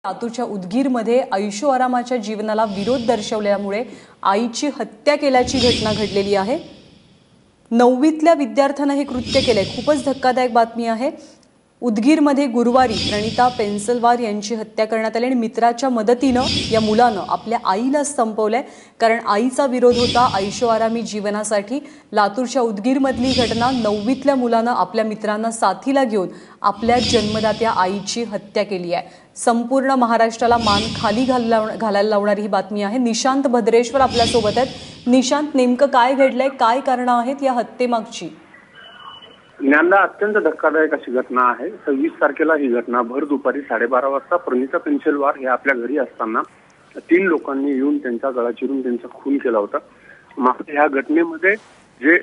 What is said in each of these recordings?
लातूरच्या उदगीरमध्ये ऐशोआरामाच्या जीवनाला विरोध दर्शवल्यामुळे आईची हत्या केल्याची घटना घडलेली आहे। 9वीतल्या विद्यार्थ्याने हे कृत्य केले। खूपच धक्कादायक बातमी आहे। उदगीरमध्ये गुरुवारी प्रणिता पेन्सलवार यांची हत्या करण्यात आली आणि मित्राच्या मदतीने या मुलाने आपल्या आईला संपवले, कारण आईचा विरोध होता ऐशोआरामी जीवनासाठी। लातूरच्या उदगीरमधली घटना, 9वीतल्या मुलाने आपल्या मित्रांना साथीला घेऊन आपल्या जन्मदात्या आईची हत्या केली आहे। संपूर्ण महाराष्ट्राला मान खाली घालायला लावणारी ही बातमी आहे। निशांत भद्रेश्वर आपल्या सोबत आहेत। निशांत, नेमकं काय घडलंय, काय कारण आहेत या हत्येमागची? ज्ञानदा अत्यंत धक्कादायक अशी घटना आहे। 26 तारखेला ही घटना भर दुपारी 12:30 वाजता प्रणिता पेन्सलवार हे आपल्या घरी असताना 3 लोकांनी येऊन त्यांचा गळा चिरून त्यांचा खून केला होता। मात्र ह्या घटनेमध्ये जे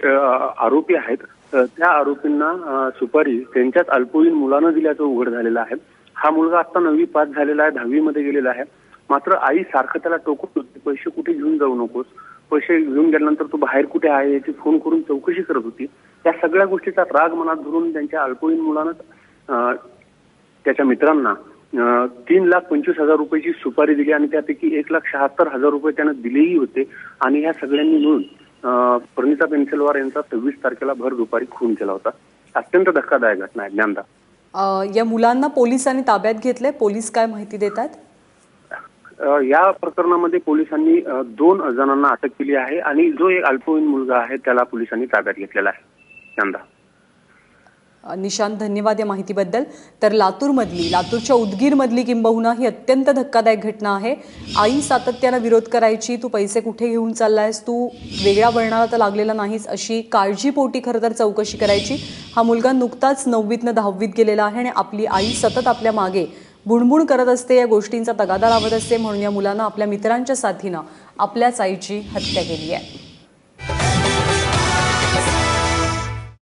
आरोपी आहेत त्या आरोपींना सुपारी त्यांच्याच अल्पवयीन मुलानं दिल्याचं उघड झालेलं आहे। हा मुलगा आता 9वी पास झालेला आहे, 10वी मध्ये गेलेला आहे। मात्र आई सारखं त्याला टोकत होती, पैसे कुठे घेऊन जाऊ नकोस, पैसे घेऊन गेल्यानंतर तू बाहेर कुठे आहे याची फोन करून चौकशी करत होती। त्या सगळ्या गोष्टीचा राग मनात धरून त्यांच्या अल्पवयीन मुलानं त्याच्या मित्रांना 3,25,000 रुपयाची सुपारी दिली आणि त्यापैकी 1,76,000 रुपये त्यानं दिलेही होते। आणि ह्या सगळ्यांनी मिळून प्रणिता पेन्सलवार यांचा 26 तारखेला भर दुपारी खून केला होता। अत्यंत धक्कादायक घटना आहे ज्ञानदा। या मुलांना पोलिसांनी ताब्यात घेतले, पोलीस काय माहिती देतात? या प्रकरणामध्ये पोलिसांनी 2 जणांना अटक केली आहे आणि जो एक अल्पवयीन मुलगा आहे त्याला पोलिसांनी ताब्यात घेतलेला आहे। ज्ञानदा। निशांत, धन्यवाद या माहितीबद्दल। तर लातूरच्या उदगीरमधली किंबहुना ही अत्यंत धक्कादायक घटना आहे। आई सातत्याने विरोध करायची, तू पैसे कुठे घेऊन चाललायस, तू वेगळ्या वळणाला तर लागलेला नाहीस, अशी काळजीपोटी खरं तर चौकशी करायची। हा मुलगा नुकताच 9वीतनं 10वीत गेलेला आहे आणि आपली आई सतत आपल्या मागे बुणबुण करत असते, या गोष्टींचा तगादा लावत असते, म्हणून या मुलानं आपल्या मित्रांच्या साथीनं आपल्याच आईची हत्या केली आहे।